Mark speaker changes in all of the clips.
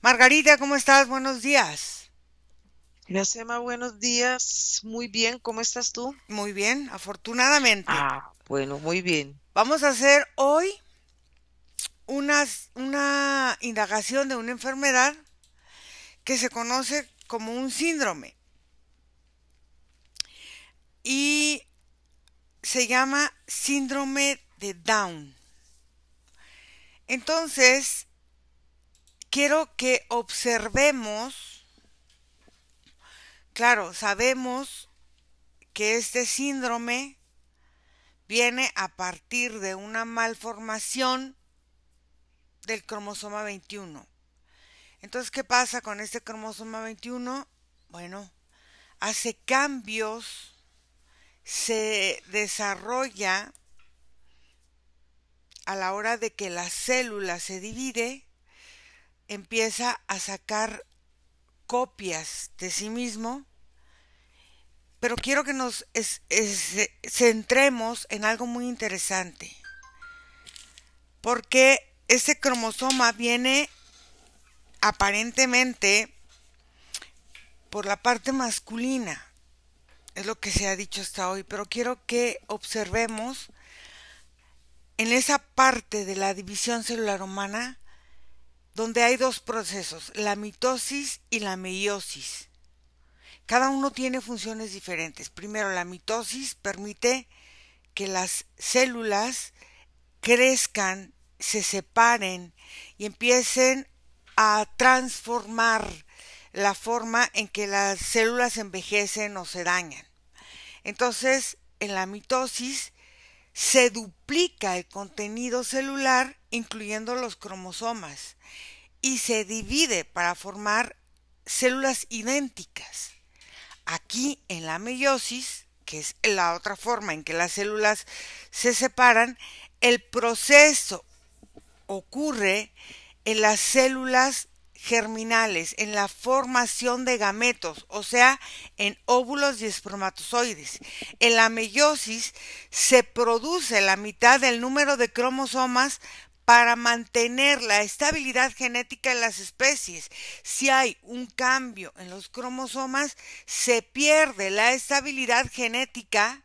Speaker 1: Margarita, ¿cómo estás? Buenos días.
Speaker 2: Iracema, buenos días. Muy bien, ¿cómo estás tú?
Speaker 1: Muy bien, afortunadamente.
Speaker 2: Bueno, muy bien.
Speaker 1: Vamos a hacer hoy una indagación de una enfermedad que se conoce como un síndrome y se llama síndrome de Down. Entonces, quiero que observemos, claro, sabemos que este síndrome viene a partir de una malformación del cromosoma 21. Entonces, ¿qué pasa con este cromosoma 21? Bueno, hace cambios, se desarrolla a la hora de que la célula se divide, empieza a sacar copias de sí mismo, pero quiero que centremos en algo muy interesante, porque este cromosoma viene aparentemente por la parte masculina, es lo que se ha dicho hasta hoy, pero quiero que observemos en esa parte de la división celular humana donde hay dos procesos, la mitosis y la meiosis. Cada uno tiene funciones diferentes. Primero, la mitosis permite que las células crezcan, se separen y empiecen a transformar la forma en que las células envejecen o se dañan. Entonces, en la mitosis se duplica el contenido celular, incluyendo los cromosomas, y se divide para formar células idénticas. Aquí en la meiosis, que es la otra forma en que las células se separan, el proceso ocurre en las células germinales, en la formación de gametos, o sea, en óvulos y espermatozoides. En la meiosis se produce la mitad del número de cromosomas para mantener la estabilidad genética en las especies. Si hay un cambio en los cromosomas, se pierde la estabilidad genética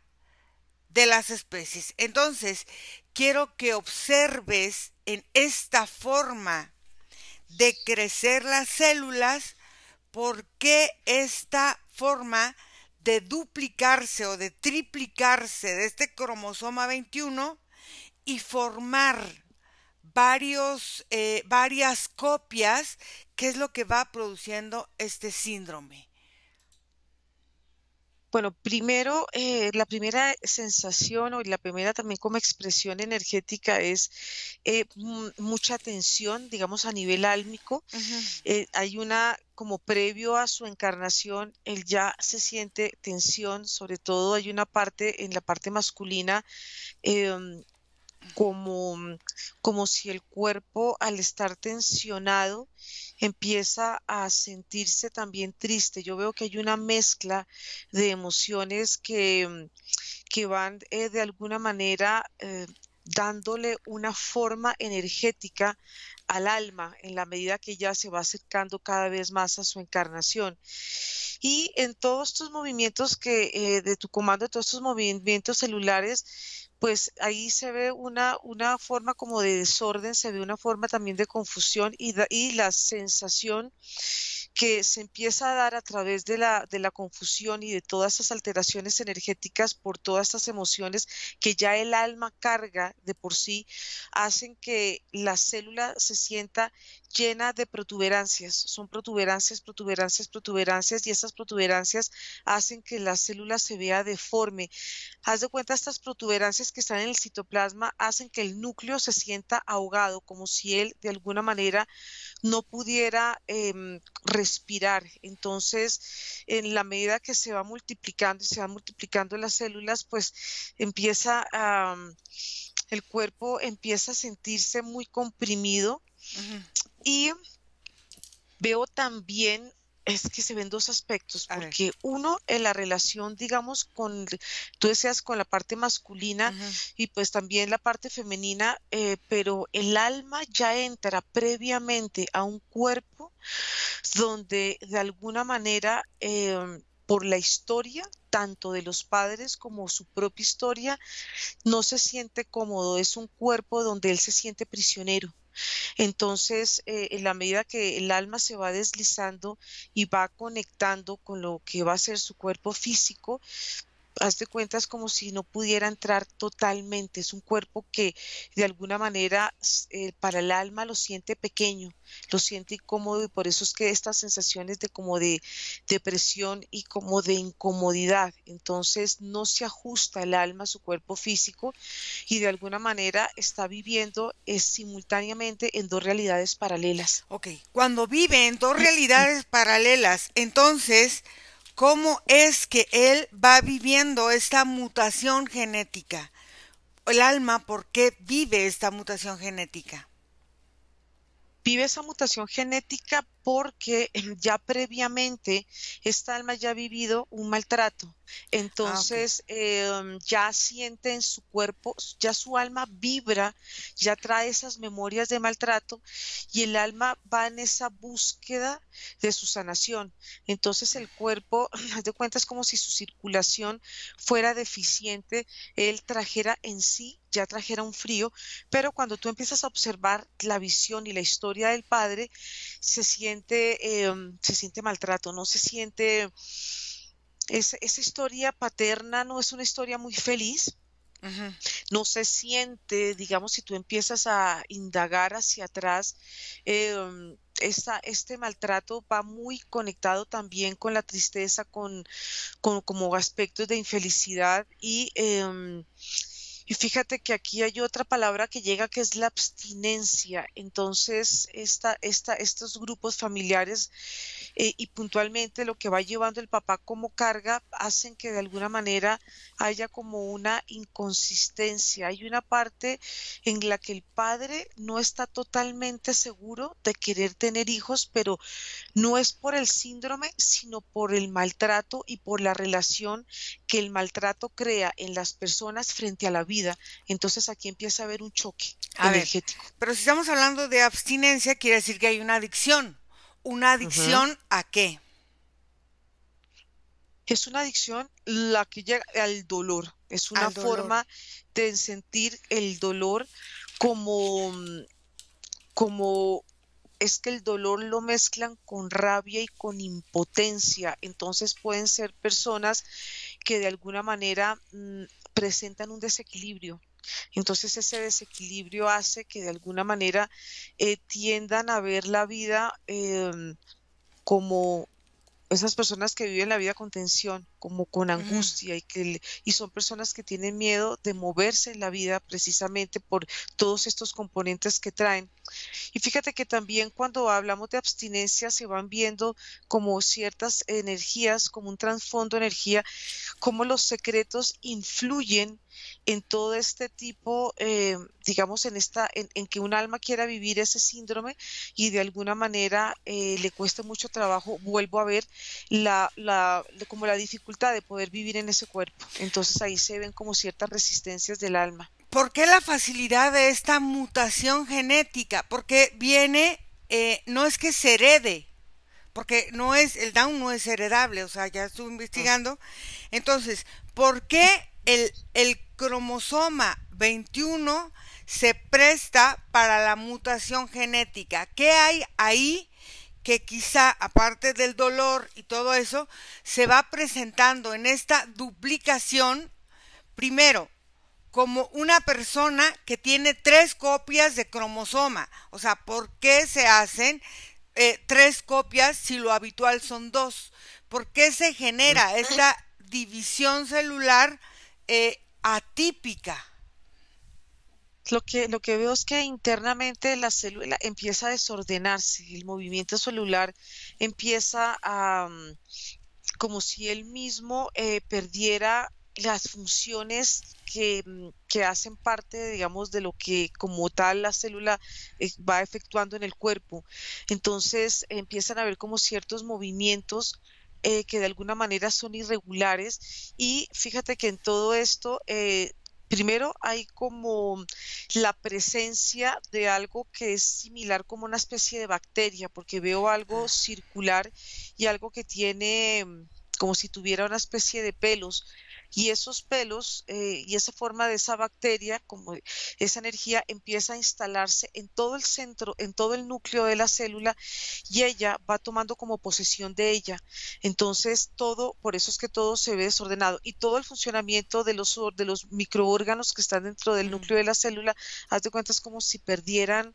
Speaker 1: de las especies. Entonces, quiero que observes en esta forma de crecer las células por qué esta forma de duplicarse o de triplicarse de este cromosoma 21 y formar varias copias, que es lo que va produciendo este síndrome.
Speaker 2: Bueno, primero, la primera sensación o la primera también como expresión energética es mucha tensión, digamos, a nivel álmico.
Speaker 1: Uh -huh.
Speaker 2: Hay una, como previo a su encarnación, él ya se siente tensión, sobre todo hay una parte en la parte masculina. em, como, como si el cuerpo al estar tensionado empieza a sentirse también triste. Yo veo que hay una mezcla de emociones que van de alguna manera dándole una forma energética al alma en la medida que ella se va acercando cada vez más a su encarnación. Y en todos estos movimientos de tu comando, de todos estos movimientos celulares, pues ahí se ve una forma como de desorden, se ve una forma también de confusión y la sensación que se empieza a dar a través de la confusión y de todas estas alteraciones energéticas por todas estas emociones que ya el alma carga de por sí, hacen que la célula se sienta llena de protuberancias. Son protuberancias, protuberancias, protuberancias, y estas protuberancias hacen que la célula se vea deforme. Haz de cuenta, estas protuberancias que están en el citoplasma hacen que el núcleo se sienta ahogado, como si él de alguna manera no pudiera respirar. Entonces, en la medida que se va multiplicando y se van multiplicando las células, pues empieza el cuerpo empieza a sentirse muy comprimido.
Speaker 1: Uh -huh.
Speaker 2: Y veo también Es que se ven dos aspectos,
Speaker 1: A ver.
Speaker 2: porque uno, en la relación, digamos, tú decías, con la parte masculina
Speaker 1: Ujú.
Speaker 2: y pues también la parte femenina, pero el alma ya entra previamente a un cuerpo donde de alguna manera, por la historia, tanto de los padres como su propia historia, no se siente cómodo, es un cuerpo donde él se siente prisionero. Entonces, en la medida que el alma se va deslizando y va conectando con lo que va a ser su cuerpo físico, haz de cuenta, es como si no pudiera entrar totalmente. Es un cuerpo que de alguna manera para el alma lo siente pequeño, lo siente incómodo, y por eso es que estas sensaciones de como de depresión y como de incomodidad. Entonces no se ajusta el alma a su cuerpo físico y de alguna manera está viviendo simultáneamente en dos realidades paralelas.
Speaker 1: Ok, cuando vive en dos realidades paralelas, entonces, ¿cómo es que él va viviendo esta mutación genética? El alma, ¿por qué vive esta mutación genética?
Speaker 2: Vive esa mutación genética porque ya previamente esta alma ya ha vivido un maltrato.
Speaker 1: Ah, ok.
Speaker 2: Entonces, ya siente en su cuerpo, ya su alma vibra, ya trae esas memorias de maltrato, y el alma va en esa búsqueda de su sanación. Entonces el cuerpo, haz de cuenta, es como si su circulación fuera deficiente, él trajera en sí, ya trajera un frío. Pero cuando tú empiezas a observar la visión y la historia del padre, se siente maltrato, no se siente, esa historia paterna no es una historia muy feliz,
Speaker 1: Ujú.
Speaker 2: no se siente, digamos, si tú empiezas a indagar hacia atrás, este maltrato va muy conectado también con la tristeza, con como aspectos de infelicidad, y fíjate que aquí hay otra palabra que llega, que es la abstinencia. Entonces, estos grupos familiares, y puntualmente lo que va llevando el papá como carga, hacen que de alguna manera haya como una inconsistencia. Hay una parte en la que el padre no está totalmente seguro de querer tener hijos, pero no es por el síndrome, sino por el maltrato y por la relación que el maltrato crea en las personas frente a la vida. Entonces aquí empieza a haber un choque
Speaker 1: A ver,
Speaker 2: energético.
Speaker 1: pero si estamos hablando de abstinencia, quiere decir que hay una adicción. ¿Una
Speaker 2: Ujú.
Speaker 1: adicción a qué?
Speaker 2: Es una adicción la que llega al dolor. Es una
Speaker 1: Al dolor.
Speaker 2: forma de sentir el dolor como, como es que el dolor lo mezclan con rabia y con impotencia. Entonces pueden ser personas que de alguna manera presentan un desequilibrio. Entonces ese desequilibrio hace que de alguna manera tiendan a ver la vida, como esas personas que viven la vida con tensión, como con
Speaker 1: Ujú.
Speaker 2: angustia, y son personas que tienen miedo de moverse en la vida precisamente por todos estos componentes que traen. Y fíjate que también cuando hablamos de abstinencia se van viendo como ciertas energías, como un trasfondo de energía, cómo los secretos influyen en todo este tipo, digamos, en que un alma quiera vivir ese síndrome y de alguna manera le cueste mucho trabajo. Vuelvo a ver como la dificultad de poder vivir en ese cuerpo. Entonces ahí se ven como ciertas resistencias del alma.
Speaker 1: ¿Por qué la facilidad de esta mutación genética? Porque viene, no es que se herede, porque no es, el Down no es heredable, o sea, ya estuve
Speaker 2: Mm.
Speaker 1: investigando. Entonces, ¿por qué el cromosoma 21 se presta para la mutación genética? ¿Qué hay ahí que quizá, aparte del dolor y todo eso, se va presentando en esta duplicación? Primero, como una persona que tiene tres copias de cromosoma. O sea, ¿por qué se hacen tres copias si lo habitual son dos? ¿Por qué se genera esta división celular atípica?
Speaker 2: Lo que veo es que internamente la célula empieza a desordenarse, el movimiento celular empieza a, como si él mismo perdiera. las funciones que hacen parte, digamos, de lo que como tal la célula va efectuando en el cuerpo. Entonces empiezan a ver como ciertos movimientos que de alguna manera son irregulares y fíjate que en todo esto, primero hay como la presencia de algo que es similar como una especie de bacteria, porque veo algo
Speaker 1: Ah,
Speaker 2: circular y algo que tiene como si tuviera una especie de pelos. Y esos pelos y esa forma de esa bacteria, como esa energía empieza a instalarse en todo el centro, en todo el núcleo de la célula y ella va tomando como posesión de ella. Entonces todo, por eso es que todo se ve desordenado y todo el funcionamiento de los microórganos que están dentro del
Speaker 1: mm.
Speaker 2: núcleo de la célula, haz de cuenta es como si perdieran,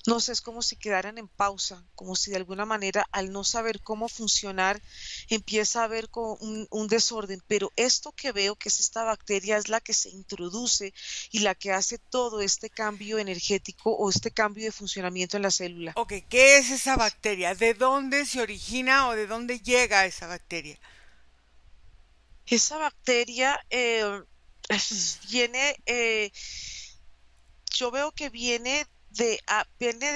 Speaker 2: no sé, es como si quedaran en pausa, como si de alguna manera al no saber cómo funcionar empieza a haber como un desorden. Pero esto que veo, que es esta bacteria, es la que se introduce y la que hace todo este cambio energético o este cambio de funcionamiento en la célula.
Speaker 1: Ok, ¿qué es esa bacteria? ¿De dónde se origina o de dónde llega esa bacteria?
Speaker 2: Esa bacteria viene, yo veo que viene de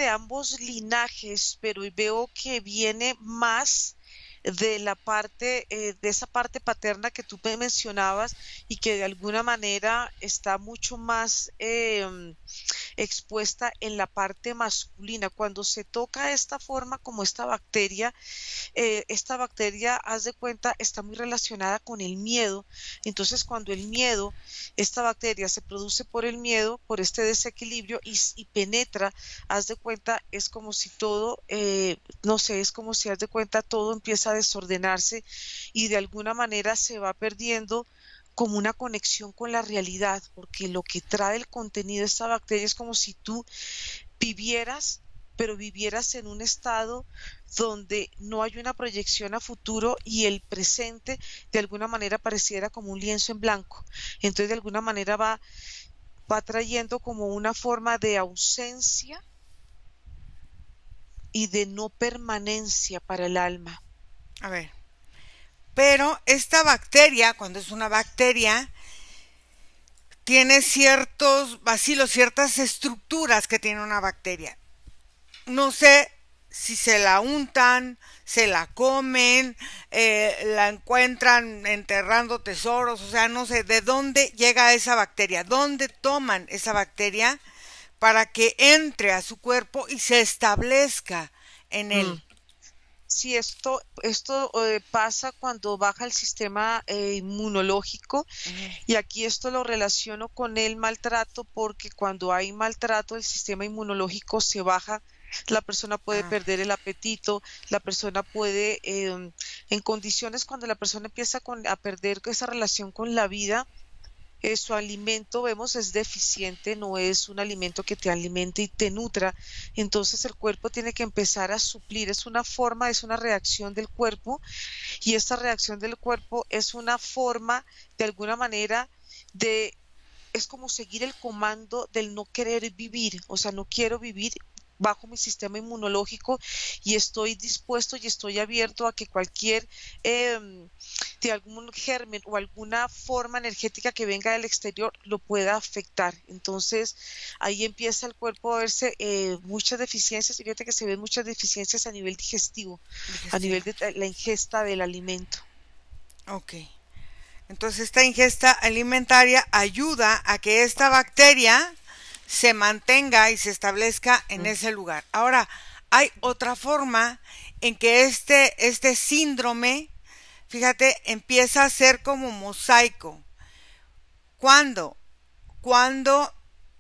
Speaker 2: ambos linajes, pero veo que viene más de la parte, de esa parte paterna que tú me mencionabas y que de alguna manera está mucho más expuesta en la parte masculina. Cuando se toca de esta forma como esta bacteria, haz de cuenta, está muy relacionada con el miedo. Entonces, cuando el miedo, esta bacteria se produce por el miedo, por este desequilibrio y penetra, haz de cuenta, es como si todo, no sé, es como si haz de cuenta todo empieza a desordenarse y de alguna manera se va perdiendo como una conexión con la realidad, porque lo que trae el contenido de esta bacteria es como si tú vivieras, pero vivieras en un estado donde no hay una proyección a futuro y el presente de alguna manera pareciera como un lienzo en blanco. Entonces de alguna manera va trayendo como una forma de ausencia y de no permanencia para el alma.
Speaker 1: A ver, pero esta bacteria, cuando es una bacteria, tiene ciertos vacilos, ciertas estructuras que tiene una bacteria. No sé si se la untan, se la comen, la encuentran enterrando tesoros, o sea, no sé de dónde llega esa bacteria, dónde toman esa bacteria para que entre a su cuerpo y se establezca en
Speaker 2: Mm.
Speaker 1: él.
Speaker 2: Sí, esto pasa cuando baja el sistema inmunológico
Speaker 1: Ujú.
Speaker 2: y aquí esto lo relaciono con el maltrato porque cuando hay maltrato el sistema inmunológico se baja, la persona puede
Speaker 1: Ah,
Speaker 2: perder el apetito, la persona puede, en condiciones cuando la persona empieza a perder esa relación con la vida, su alimento, vemos, es deficiente, no es un alimento que te alimente y te nutra. Entonces el cuerpo tiene que empezar a suplir, es una forma, es una reacción del cuerpo y esta reacción del cuerpo es una forma, de alguna manera, de es como seguir el comando del no querer vivir, o sea, no quiero vivir bajo mi sistema inmunológico y estoy dispuesto y estoy abierto a que cualquier de algún germen o alguna forma energética que venga del exterior lo pueda afectar. Entonces ahí empieza el cuerpo a verse muchas deficiencias y fíjate que se ven muchas deficiencias a nivel digestivo, a
Speaker 1: digestivo.
Speaker 2: nivel de la ingesta del alimento.
Speaker 1: Ok. Entonces esta ingesta alimentaria ayuda a que esta bacteria se mantenga y se establezca en
Speaker 2: Mm,
Speaker 1: ese lugar. Ahora, hay otra forma en que este síndrome, fíjate, empieza a ser como mosaico. ¿Cuándo? Cuando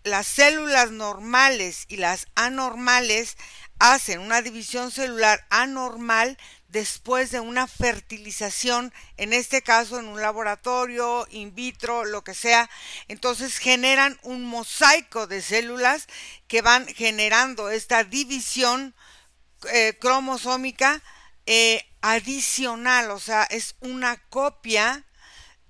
Speaker 1: las células normales y las anormales hacen una división celular anormal después de una fertilización, en este caso en un laboratorio, in vitro, lo que sea, entonces generan un mosaico de células que van generando esta división cromosómica adicional, o sea, es una copia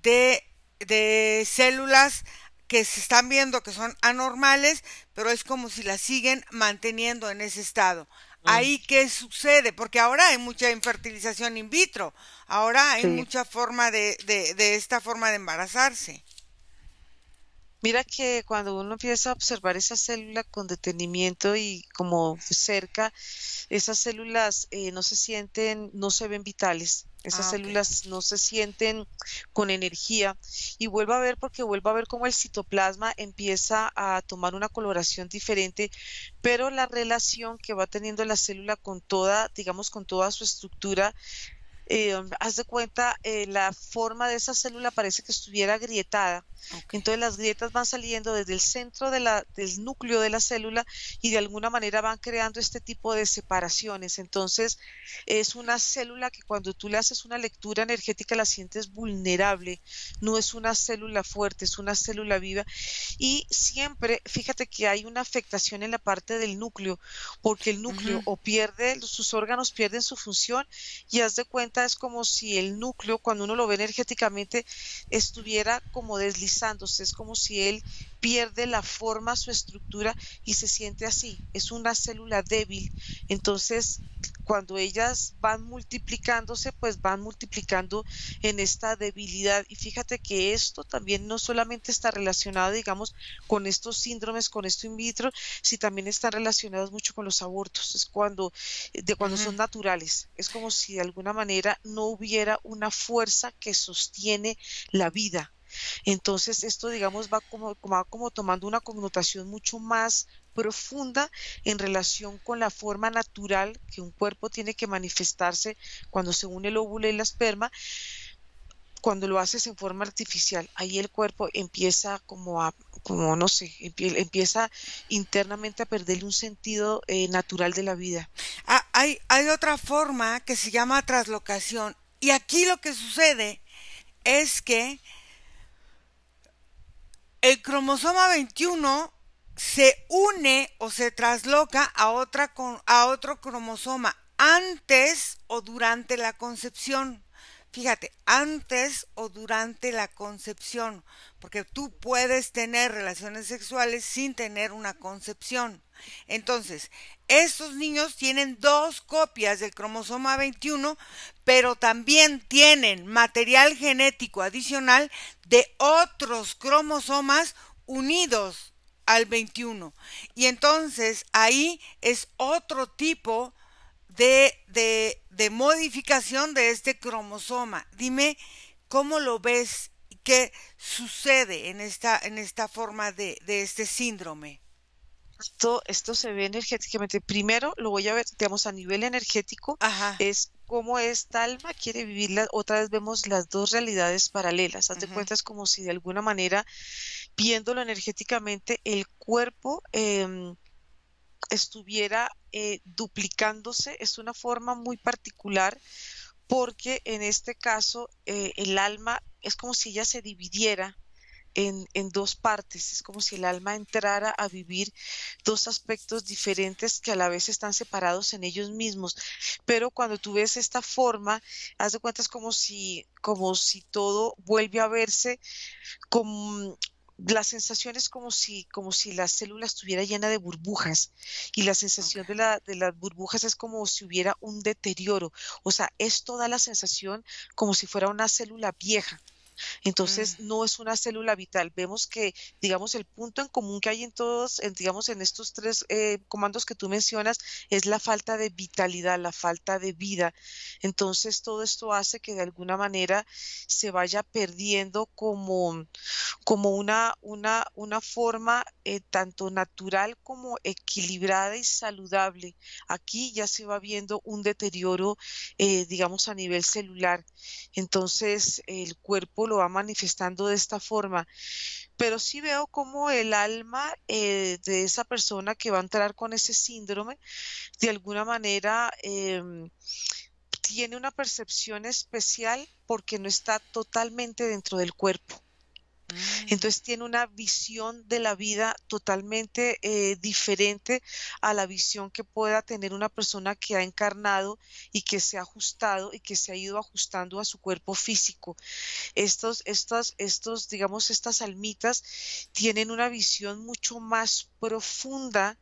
Speaker 1: de células que se están viendo que son anormales, pero es como si las siguen manteniendo en ese estado.
Speaker 2: Mm,
Speaker 1: ahí qué sucede, porque ahora hay mucha infertilización in vitro, ahora hay
Speaker 2: sí.
Speaker 1: mucha forma de esta forma de embarazarse.
Speaker 2: Mira que cuando uno empieza a observar esa célula con detenimiento y como cerca, esas células no se sienten, no se ven vitales. Esas
Speaker 1: Ah, ok.
Speaker 2: células no se sienten con energía y vuelvo a ver porque vuelvo a ver cómo el citoplasma empieza a tomar una coloración diferente, pero la relación que va teniendo la célula con toda, digamos, con toda su estructura, haz de cuenta, la forma de esa célula parece que estuviera agrietada.
Speaker 1: Ok.
Speaker 2: Entonces las grietas van saliendo desde el centro del núcleo de la célula y de alguna manera van creando este tipo de separaciones. Entonces es una célula que cuando tú le haces una lectura energética la sientes vulnerable. No es una célula fuerte, es una célula viva. Y siempre, fíjate que hay una afectación en la parte del núcleo, porque el núcleo
Speaker 1: Ujú.
Speaker 2: o pierde, sus órganos pierden su función y haz de cuenta, es como si el núcleo, cuando uno lo ve energéticamente, estuviera como deslizándose, es como si él pierde la forma, su estructura y se siente así, es una célula débil. Entonces, cuando ellas van multiplicándose, pues van multiplicando en esta debilidad. Y fíjate que esto también no solamente está relacionado, digamos, con estos síndromes, con esto in vitro, sino también están relacionados mucho con los abortos. Es cuando
Speaker 1: Ujú.
Speaker 2: son naturales. Es como si de alguna manera no hubiera una fuerza que sostiene la vida. Entonces esto, digamos, va como tomando una connotación mucho más profunda en relación con la forma natural que un cuerpo tiene que manifestarse cuando se une el óvulo y la esperma, cuando lo haces en forma artificial. Ahí el cuerpo empieza como no sé, empieza internamente a perderle un sentido natural de la vida.
Speaker 1: Ah, hay otra forma que se llama traslocación. Y aquí lo que sucede es que el cromosoma 21 se une o se trasloca a otro cromosoma antes o durante la concepción. Fíjate, antes o durante la concepción, porque tú puedes tener relaciones sexuales sin tener una concepción. Entonces, estos niños tienen dos copias del cromosoma 21, pero también tienen material genético adicional de otros cromosomas unidos al 21. Y entonces ahí es otro tipo de modificación de este cromosoma. Dime cómo lo ves y qué sucede en esta forma de este síndrome.
Speaker 2: Esto se ve energéticamente. Primero lo voy a ver, digamos, a nivel energético,
Speaker 1: Ajá.
Speaker 2: es cómo esta alma quiere vivirla. Otra vez vemos las dos realidades paralelas. Haz de
Speaker 1: Ujú.
Speaker 2: cuenta, es como si de alguna manera, viéndolo energéticamente, el cuerpo estuviera duplicándose. Es una forma muy particular porque en este caso el alma es como si ella se dividiera en dos partes. Es como si el alma entrara a vivir dos aspectos diferentes que a la vez están separados en ellos mismos. Pero cuando tú ves esta forma, haz de cuenta, es como si todo vuelve a verse como la sensación es como si la célula estuviera llena de burbujas y la sensación
Speaker 1: Okay.
Speaker 2: de las burbujas es como si hubiera un deterioro. O sea, esto da la sensación como si fuera una célula vieja.
Speaker 1: Mm.
Speaker 2: Entonces, no es una célula vital. Vemos que, digamos, el punto en común que hay en todos, digamos, en estos tres comandos que tú mencionas, es la falta de vitalidad, la falta de vida. Entonces, todo esto hace que de alguna manera se vaya perdiendo como una forma tanto natural como equilibrada y saludable. Aquí ya se va viendo un deterioro, digamos, a nivel celular. Entonces, el cuerpo lo va manifestando de esta forma. Pero sí veo como el alma de esa persona que va a entrar con ese síndrome, de alguna manera, tiene una percepción especial porque no está totalmente dentro del cuerpo.
Speaker 1: Mm.
Speaker 2: Entonces tiene una visión de la vida totalmente diferente a la visión que pueda tener una persona que ha encarnado y que se ha ajustado y que se ha ido ajustando a su cuerpo físico. Digamos, estas almitas tienen una visión mucho más profunda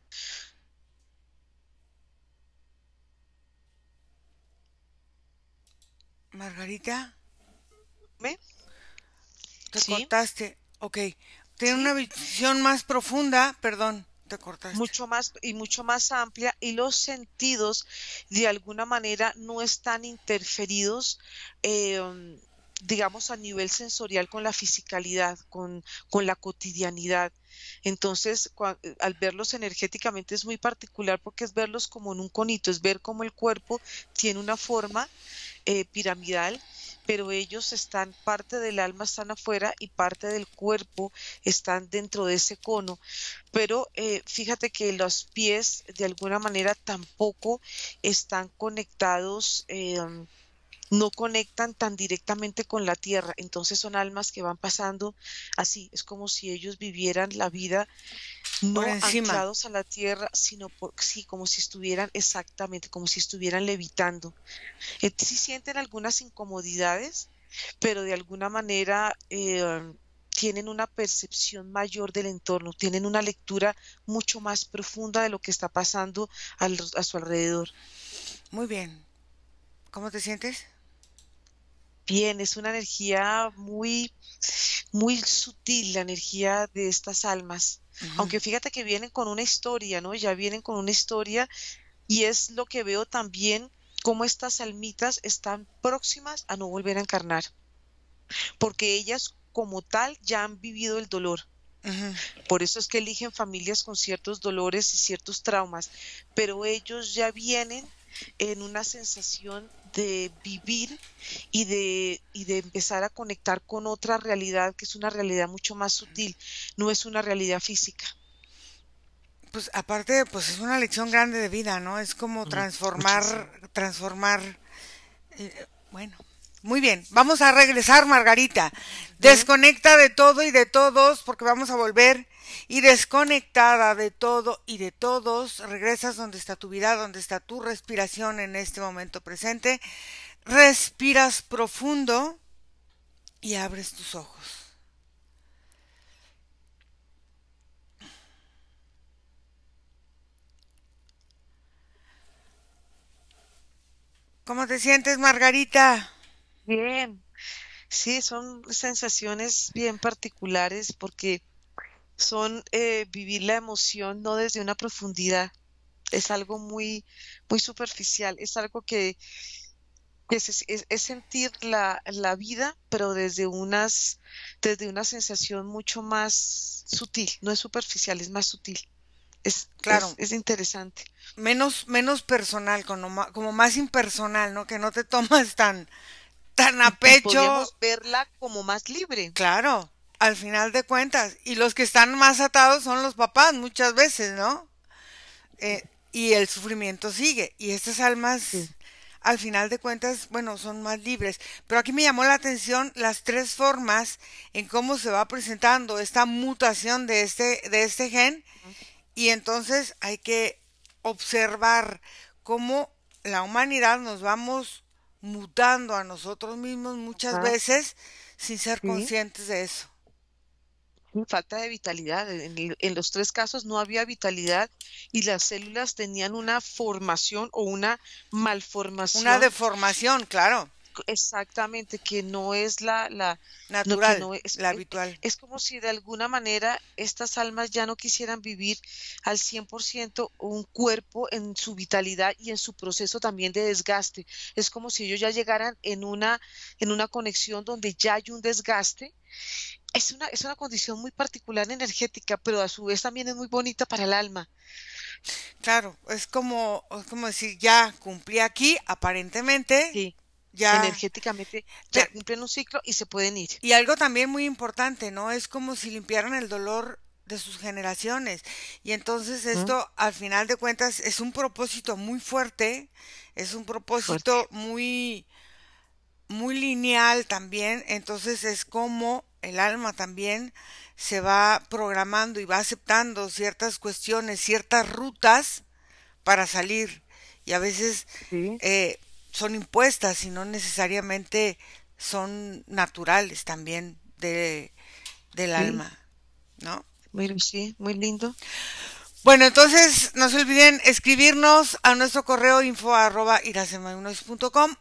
Speaker 1: Margarita,
Speaker 2: ¿Me?
Speaker 1: te
Speaker 2: Sí,
Speaker 1: cortaste. Ok. Tiene
Speaker 2: sí,
Speaker 1: una visión más profunda, perdón, te cortaste.
Speaker 2: mucho más y mucho más amplia, y los sentidos de alguna manera no están interferidos, digamos, a nivel sensorial con la fisicalidad, con la cotidianidad. Entonces, al verlos energéticamente es muy particular porque es verlos como en un conito, es ver cómo el cuerpo tiene una forma piramidal, pero ellos están, parte del alma están afuera y parte del cuerpo están dentro de ese cono. Pero fíjate que los pies de alguna manera tampoco están conectados, no conectan tan directamente con la tierra, entonces son almas que van pasando así, es como si ellos vivieran la vida
Speaker 1: Por
Speaker 2: no
Speaker 1: encima.
Speaker 2: anclados a la tierra, sino sí, como si estuvieran exactamente, como si estuvieran levitando. Sí sienten algunas incomodidades, pero de alguna manera tienen una percepción mayor del entorno, tienen una lectura mucho más profunda de lo que está pasando a su alrededor.
Speaker 1: Muy bien. ¿Cómo te sientes?
Speaker 2: Bien, es una energía muy sutil, la energía de estas almas.
Speaker 1: Ujú.
Speaker 2: Aunque fíjate que vienen con una historia, ¿no? Ya vienen con una historia, y es lo que veo también, cómo estas almitas están próximas a no volver a encarnar, porque ellas como tal ya han vivido el dolor.
Speaker 1: Ujú.
Speaker 2: Por eso es que eligen familias con ciertos dolores y ciertos traumas, pero ellos ya vienen en una sensación de vivir y de empezar a conectar con otra realidad, que es una realidad mucho más sutil, no es una realidad física.
Speaker 1: Pues aparte, pues es una lección grande de vida, ¿no? Es como
Speaker 2: Muchísimo.
Speaker 1: transformar, bueno. Muy bien, vamos a regresar, Margarita.
Speaker 2: Ujú.
Speaker 1: Desconecta de todo y de todos, porque vamos a volver. Y desconectada de todo y de todos, regresas donde está tu vida, donde está tu respiración en este momento presente. Respiras profundo y abres tus ojos. ¿Cómo te sientes, Margarita?
Speaker 2: Bien, sí, son sensaciones bien particulares porque son vivir la emoción no desde una profundidad, es algo muy superficial, es algo que es sentir la vida, pero desde una sensación mucho más sutil, no es superficial, es más sutil.
Speaker 1: Claro,
Speaker 2: Es interesante.
Speaker 1: menos personal, como más impersonal, ¿no? Que no te tomas tan a
Speaker 2: Y
Speaker 1: pecho,
Speaker 2: podríamos verla como más libre.
Speaker 1: claro, al final de cuentas. Y los que están más atados son los papás muchas veces, ¿no?
Speaker 2: Sí,
Speaker 1: Y el sufrimiento sigue. Y estas almas,
Speaker 2: sí.
Speaker 1: al final de cuentas, bueno, son más libres. Pero aquí me llamó la atención las tres formas en cómo se va presentando esta mutación de este gen.
Speaker 2: Ujú.
Speaker 1: Y entonces hay que observar cómo la humanidad nos vamos mutando a nosotros mismos muchas
Speaker 2: Ajá,
Speaker 1: veces sin ser
Speaker 2: sí.
Speaker 1: conscientes de eso.
Speaker 2: Falta de vitalidad. En los tres casos no había vitalidad y las células tenían una formación o una
Speaker 1: Una
Speaker 2: malformación.
Speaker 1: deformación, claro,
Speaker 2: Exactamente, que no es no, que
Speaker 1: natural,
Speaker 2: no
Speaker 1: la habitual.
Speaker 2: es como si de alguna manera estas almas ya no quisieran vivir al 100% un cuerpo en su vitalidad y en su proceso también de desgaste. Es como si ellos ya llegaran en una conexión donde ya hay un desgaste. Es una condición muy particular energética, pero a su vez también es muy bonita para el alma.
Speaker 1: Claro, es como decir, ya cumplí aquí, aparentemente,
Speaker 2: Sí,
Speaker 1: ya.
Speaker 2: energéticamente ya
Speaker 1: Pe-
Speaker 2: cumplen un ciclo y se pueden ir.
Speaker 1: y algo también muy importante, ¿no? Es como si limpiaran el dolor de sus generaciones. Y entonces
Speaker 2: ¿Mm?
Speaker 1: esto, al final de cuentas, es un propósito muy fuerte, es un
Speaker 2: Fuerte.
Speaker 1: propósito muy lineal también. Entonces es como el alma también se va programando y va aceptando ciertas cuestiones, ciertas rutas para salir. Y a veces
Speaker 2: Sí,
Speaker 1: eh, son impuestas y no necesariamente son naturales también del
Speaker 2: sí.
Speaker 1: alma, ¿no?
Speaker 2: Sí, muy lindo.
Speaker 1: Bueno, entonces no se olviden escribirnos a nuestro correo info@irasemayunos.com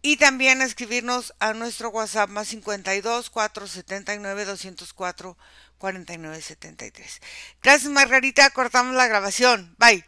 Speaker 1: y también escribirnos a nuestro WhatsApp más 52 479 204 4973. Gracias, Margarita. Cortamos la grabación. Bye.